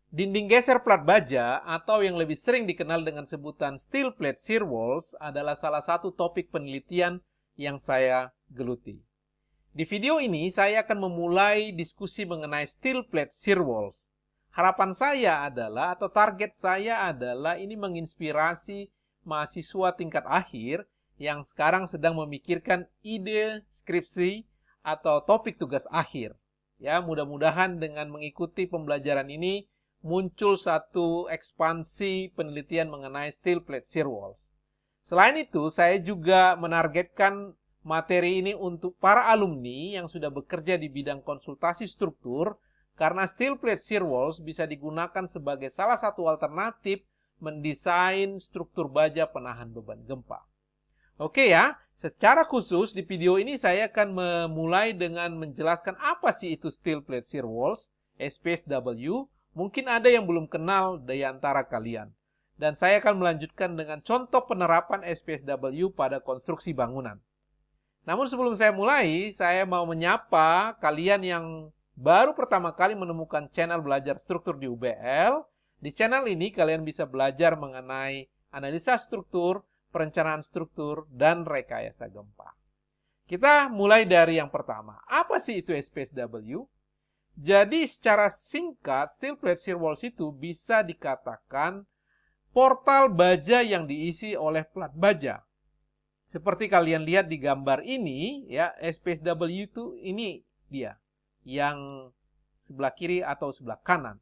Dinding geser plat baja atau yang lebih sering dikenal dengan sebutan steel plate shear walls adalah salah satu topik penelitian yang saya geluti. Di video ini saya akan memulai diskusi mengenai steel plate shear walls. Harapan saya adalah atau target saya adalah ini menginspirasi mahasiswa tingkat akhir yang sekarang sedang memikirkan ide skripsi atau topik tugas akhir. Ya, mudah-mudahan dengan mengikuti pembelajaran ini muncul satu ekspansi penelitian mengenai steel plate shear walls. Selain itu, saya juga menargetkan materi ini untuk para alumni yang sudah bekerja di bidang konsultasi struktur, karena steel plate shear walls bisa digunakan sebagai salah satu alternatif mendesain struktur baja penahan beban gempa. Oke ya, secara khusus di video ini saya akan memulai dengan menjelaskan apa sih itu steel plate shear walls, SPSW. Mungkin ada yang belum kenal di antara kalian. Dan saya akan melanjutkan dengan contoh penerapan SPSW pada konstruksi bangunan. Namun sebelum saya mulai, saya mau menyapa kalian yang baru pertama kali menemukan channel belajar struktur di UBL. Di channel ini kalian bisa belajar mengenai analisa struktur, perencanaan struktur, dan rekayasa gempa. Kita mulai dari yang pertama. Apa sih itu SPSW? Jadi secara singkat, steel plate shear walls itu bisa dikatakan portal baja yang diisi oleh plat baja. Seperti kalian lihat di gambar ini, ya, SPSW itu ini dia, yang sebelah kiri atau sebelah kanan.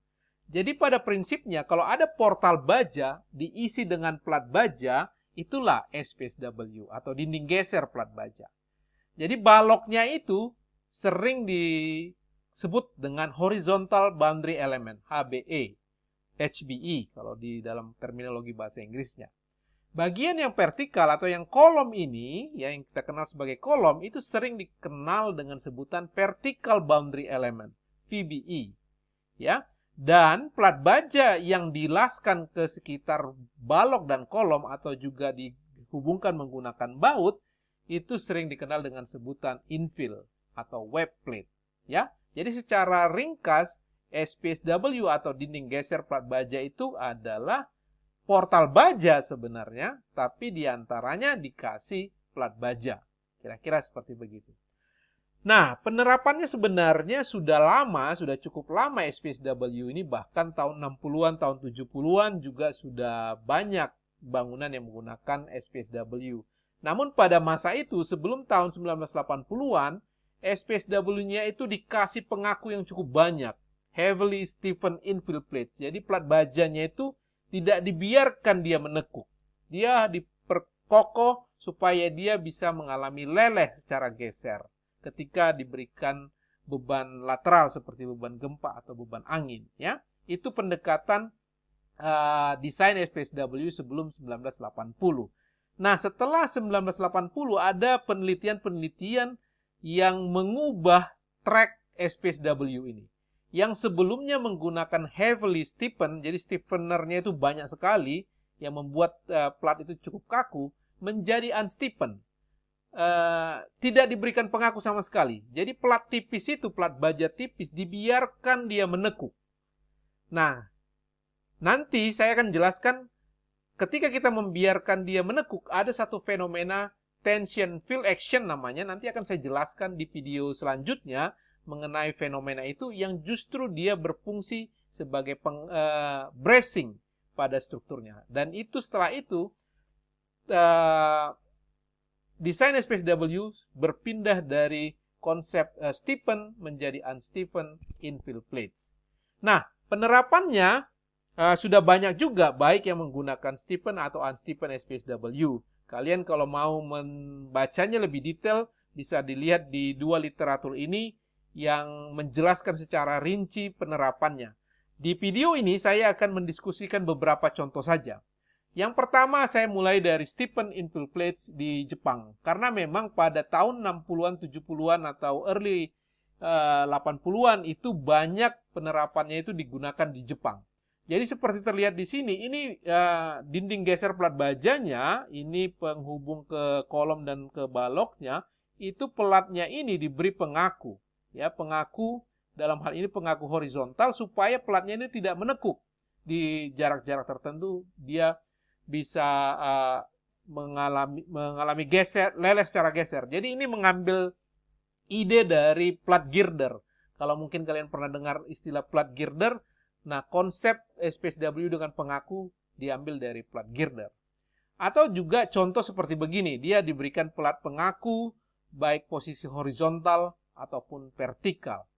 Jadi pada prinsipnya kalau ada portal baja diisi dengan plat baja, itulah SPSW atau dinding geser plat baja. Jadi baloknya itu sering disebut dengan horizontal boundary element, HBE, HBE kalau di dalam terminologi bahasa Inggrisnya. Bagian yang vertikal atau yang kolom ini, ya, yang kita kenal sebagai kolom, itu sering dikenal dengan sebutan vertical boundary element, VBE. Ya, dan plat baja yang dilaskan ke sekitar balok dan kolom atau juga dihubungkan menggunakan baut, itu sering dikenal dengan sebutan infill atau web plate. Ya, jadi secara ringkas, SPSW atau dinding geser plat baja itu adalah portal baja sebenarnya, tapi diantaranya dikasih plat baja. Kira-kira seperti begitu. Nah, penerapannya sebenarnya sudah lama, sudah cukup lama SPSW ini, bahkan tahun 60-an, tahun 70-an juga sudah banyak bangunan yang menggunakan SPSW. Namun pada masa itu, sebelum tahun 1980-an, SPSW-nya itu dikasih pengaku yang cukup banyak. Heavily stiffened infill plates. Jadi plat bajanya itu tidak dibiarkan dia menekuk. Dia diperkokoh supaya dia bisa mengalami leleh secara geser ketika diberikan beban lateral seperti beban gempa atau beban angin. Ya, itu pendekatan desain SPSW sebelum 1980. Nah, setelah 1980 ada penelitian-penelitian yang mengubah track SPSW ini. Yang sebelumnya menggunakan heavily stiffen, jadi stiffenernya itu banyak sekali, yang membuat plat itu cukup kaku, menjadi unstiffen. Tidak diberikan pengaku sama sekali. Jadi plat tipis itu, plat baja tipis, dibiarkan dia menekuk. Nah, nanti saya akan jelaskan ketika kita membiarkan dia menekuk, ada satu fenomena tension field action namanya. Nanti akan saya jelaskan di video selanjutnya mengenai fenomena itu yang justru dia berfungsi sebagai bracing pada strukturnya. Dan itu setelah itu desain SPSW berpindah dari konsep stiffen menjadi unstiffen infill plates. Nah, penerapannya sudah banyak juga, baik yang menggunakan stiffen atau unstiffen SPSW. Kalian kalau mau membacanya lebih detail bisa dilihat di dua literatur ini yang menjelaskan secara rinci penerapannya. Di video ini saya akan mendiskusikan beberapa contoh saja. Yang pertama saya mulai dari stiffen infill plates di Jepang. Karena memang pada tahun 60-an, 70-an atau early 80-an itu banyak penerapannya itu digunakan di Jepang. Jadi seperti terlihat di sini, ini dinding geser plat bajanya, ini penghubung ke kolom dan ke baloknya, itu pelatnya ini diberi pengaku. Ya, pengaku dalam hal ini pengaku horizontal, supaya platnya ini tidak menekuk. Di jarak-jarak tertentu dia bisa mengalami geser, leleh secara geser. Jadi ini mengambil ide dari plat girder. Kalau mungkin kalian pernah dengar istilah plat girder, nah konsep SPSW dengan pengaku diambil dari plat girder. Atau juga contoh seperti begini, dia diberikan plat pengaku baik posisi horizontal ataupun vertikal.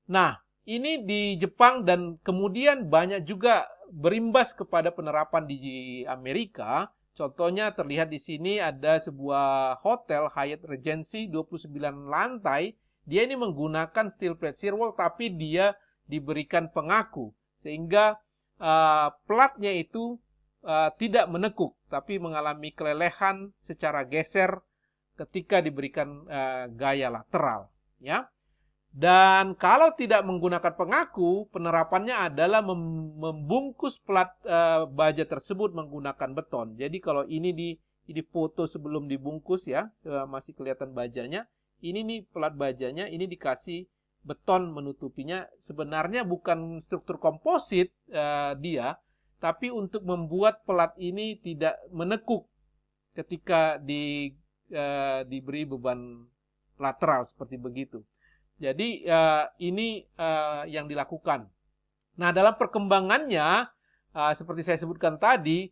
Nah, ini di Jepang dan kemudian banyak juga berimbas kepada penerapan di Amerika. Contohnya terlihat di sini ada sebuah hotel Hyatt Regency 29 lantai. Dia ini menggunakan steel plate shear wall, tapi dia diberikan pengaku sehingga platnya itu tidak menekuk, tapi mengalami kelelehan secara geser ketika diberikan gaya lateral, ya. Dan kalau tidak menggunakan pengaku, penerapannya adalah membungkus plat baja tersebut menggunakan beton. Jadi kalau ini di foto sebelum dibungkus ya, masih kelihatan bajanya. Ini nih plat bajanya, ini dikasih beton menutupinya. Sebenarnya bukan struktur komposit dia, tapi untuk membuat plat ini tidak menekuk ketika diberi beban lateral seperti begitu. Jadi ini yang dilakukan. Nah, dalam perkembangannya, seperti saya sebutkan tadi,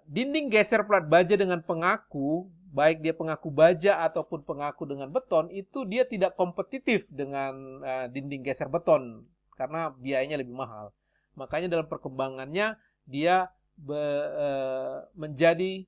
dinding geser plat baja dengan pengaku, baik dia pengaku baja ataupun pengaku dengan beton, itu dia tidak kompetitif dengan dinding geser beton karena biayanya lebih mahal. Makanya dalam perkembangannya dia menjadi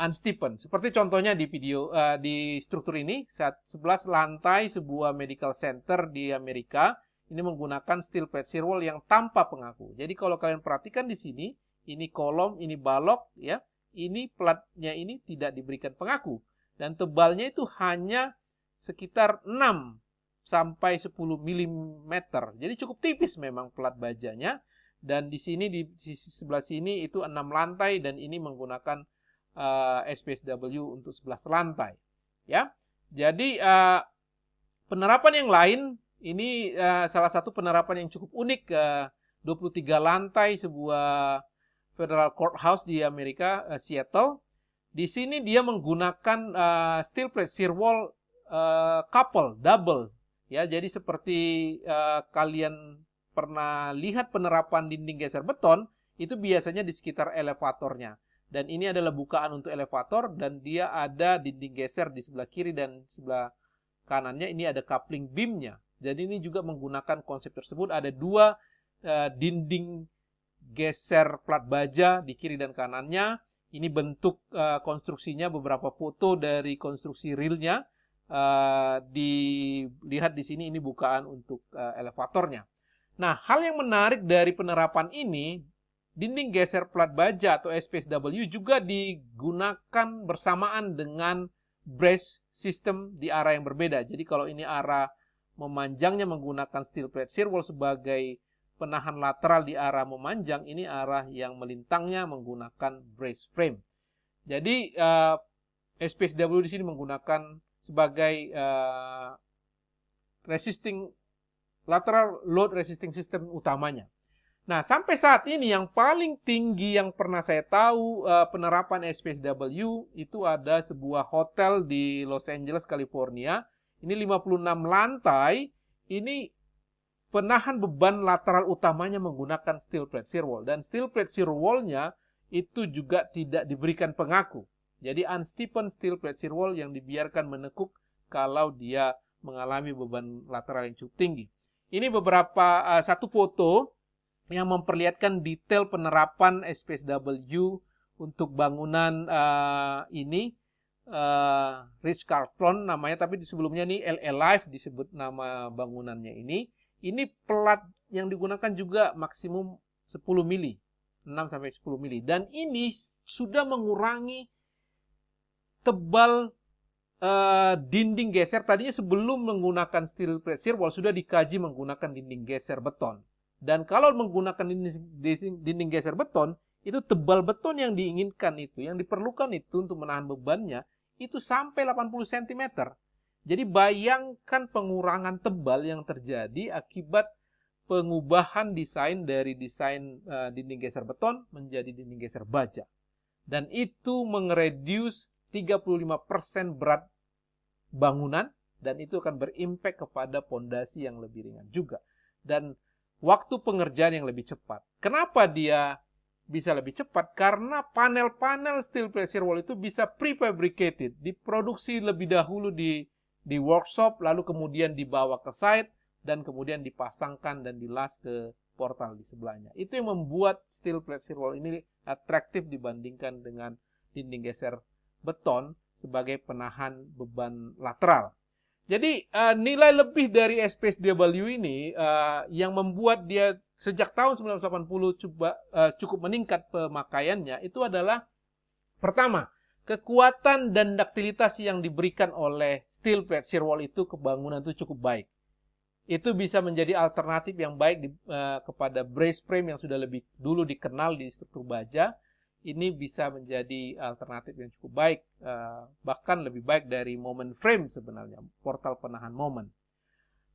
unsteepen. Seperti contohnya di video di struktur ini, 11 lantai sebuah medical center di Amerika ini menggunakan steel plate shear wall yang tanpa pengaku. Jadi kalau kalian perhatikan di sini, ini kolom, ini balok ya. Ini platnya ini tidak diberikan pengaku dan tebalnya itu hanya sekitar 6 sampai 10 mm. Jadi cukup tipis memang plat bajanya, dan di sini di sisi sebelah sini itu 6 lantai dan ini menggunakan SPSW untuk 11 lantai ya. Jadi penerapan yang lain ini salah satu penerapan yang cukup unik, 23 lantai sebuah Federal Courthouse di Amerika, Seattle. Di sini dia menggunakan steel plate shear wall couple, double ya. Jadi seperti kalian pernah lihat penerapan dinding geser beton, itu biasanya di sekitar elevatornya. Dan ini adalah bukaan untuk elevator dan dia ada dinding geser di sebelah kiri dan sebelah kanannya. Ini ada coupling beamnya. Jadi ini juga menggunakan konsep tersebut. Ada dua dinding geser plat baja di kiri dan kanannya. Ini bentuk konstruksinya, beberapa foto dari konstruksi realnya. Dilihat di sini, ini bukaan untuk elevatornya. Nah, hal yang menarik dari penerapan ini, dinding geser plat baja atau SPSW juga digunakan bersamaan dengan brace system di arah yang berbeda. Jadi kalau ini arah memanjangnya menggunakan steel plate shear wall sebagai penahan lateral di arah memanjang, ini arah yang melintangnya menggunakan brace frame. Jadi SPSW di sini menggunakan sebagai lateral load resisting system utamanya. Nah, sampai saat ini yang paling tinggi yang pernah saya tahu penerapan SPSW itu ada sebuah hotel di Los Angeles, California. Ini 56 lantai. Ini penahan beban lateral utamanya menggunakan steel plate shear wall. Dan steel plate shear wall-nya itu juga tidak diberikan pengaku. Jadi unsteepen steel plate shear wall yang dibiarkan menekuk kalau dia mengalami beban lateral yang cukup tinggi. Ini beberapa satu foto yang memperlihatkan detail penerapan SPSW untuk bangunan ini, Ritz-Carlton namanya, tapi sebelumnya nih LA Life disebut nama bangunannya ini. Ini plat yang digunakan juga maksimum 10 mili, 6 sampai 10 mili, dan ini sudah mengurangi tebal dinding geser. Tadinya sebelum menggunakan steel plate shear wall sudah dikaji menggunakan dinding geser beton. Dan kalau menggunakan dinding geser beton, itu tebal beton yang diinginkan itu, yang diperlukan itu untuk menahan bebannya, itu sampai 80 cm. Jadi bayangkan pengurangan tebal yang terjadi akibat pengubahan desain dari desain dinding geser beton menjadi dinding geser baja. Dan itu mengereduce 35% berat bangunan, dan itu akan berimpact kepada pondasi yang lebih ringan juga. Dan waktu pengerjaan yang lebih cepat. Kenapa dia bisa lebih cepat? Karena panel-panel steel plate shear wall itu bisa prefabricated, diproduksi lebih dahulu di workshop, lalu kemudian dibawa ke site, dan kemudian dipasangkan dan dilas ke portal di sebelahnya. Itu yang membuat steel plate shear wall ini atraktif dibandingkan dengan dinding geser beton sebagai penahan beban lateral. Jadi nilai lebih dari SPSW ini yang membuat dia sejak tahun 1980 cukup meningkat pemakaiannya itu adalah pertama, kekuatan dan duktilitas yang diberikan oleh steel plate shear wall itu ke bangunan itu cukup baik. Itu bisa menjadi alternatif yang baik kepada brace frame yang sudah lebih dulu dikenal di struktur baja. Ini bisa menjadi alternatif yang cukup baik, bahkan lebih baik dari moment frame sebenarnya, portal penahan moment.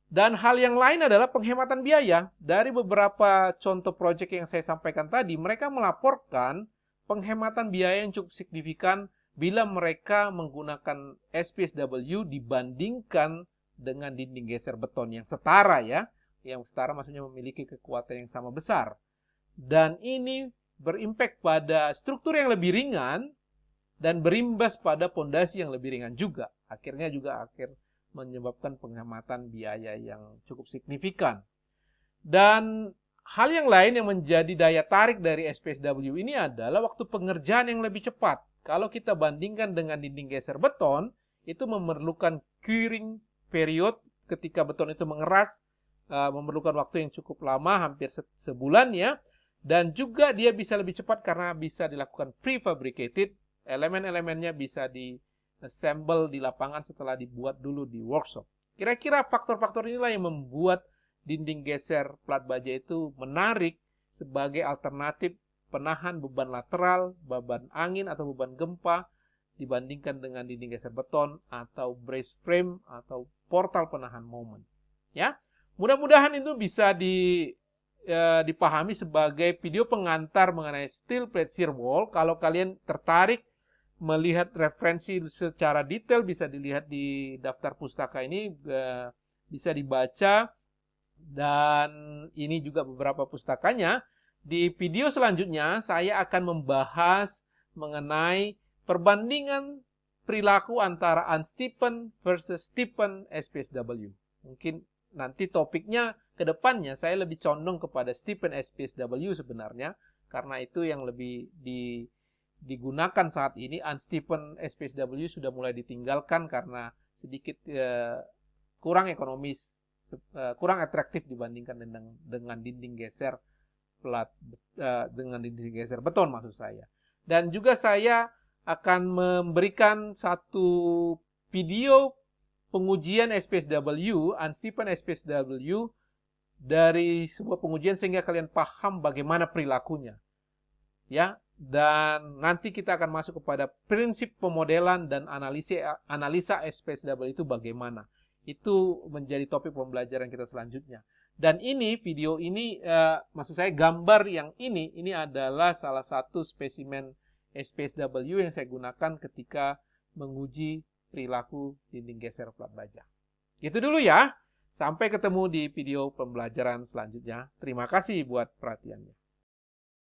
Dan hal yang lain adalah penghematan biaya. Dari beberapa contoh proyek yang saya sampaikan tadi, mereka melaporkan penghematan biaya yang cukup signifikan bila mereka menggunakan SPSW dibandingkan dengan dinding geser beton yang setara ya. Yang setara maksudnya memiliki kekuatan yang sama besar. Dan ini berimpact pada struktur yang lebih ringan dan berimbas pada pondasi yang lebih ringan juga. Akhirnya juga menyebabkan penghematan biaya yang cukup signifikan. Dan hal yang lain yang menjadi daya tarik dari SPSW ini adalah waktu pengerjaan yang lebih cepat. Kalau kita bandingkan dengan dinding geser beton, itu memerlukan curing period ketika beton itu mengeras, memerlukan waktu yang cukup lama, hampir sebulan ya. Dan juga dia bisa lebih cepat karena bisa dilakukan prefabricated, elemen-elemennya bisa di-assemble di lapangan setelah dibuat dulu di workshop. Kira-kira faktor-faktor inilah yang membuat dinding geser plat baja itu menarik sebagai alternatif penahan beban lateral, beban angin atau beban gempa dibandingkan dengan dinding geser beton atau brace frame atau portal penahan moment. Ya, mudah-mudahan itu bisa dipahami sebagai video pengantar mengenai steel plate shear wall. Kalau kalian tertarik melihat referensi secara detail, bisa dilihat di daftar pustaka ini, bisa dibaca. Dan ini juga beberapa pustakanya. Di video selanjutnya saya akan membahas mengenai perbandingan perilaku antara unstipen versus stipen SPSW. Mungkin nanti topiknya ke depannya saya lebih condong kepada stipen SPSW sebenarnya, karena itu yang lebih digunakan saat ini. Unstipen SPSW sudah mulai ditinggalkan karena sedikit kurang ekonomis, kurang atraktif dibandingkan dengan dinding geser dengan dinding geser beton maksud saya. Dan juga saya akan memberikan satu video pengujian SPSW, unstipen SPSW dari sebuah pengujian sehingga kalian paham bagaimana perilakunya. Ya, dan nanti kita akan masuk kepada prinsip pemodelan dan analisa SPSW itu bagaimana. Itu menjadi topik pembelajaran kita selanjutnya. Dan ini video ini maksud saya gambar yang ini adalah salah satu spesimen SPSW yang saya gunakan ketika menguji perilaku dinding geser plat baja. Itu dulu ya. Sampai ketemu di video pembelajaran selanjutnya. Terima kasih buat perhatiannya.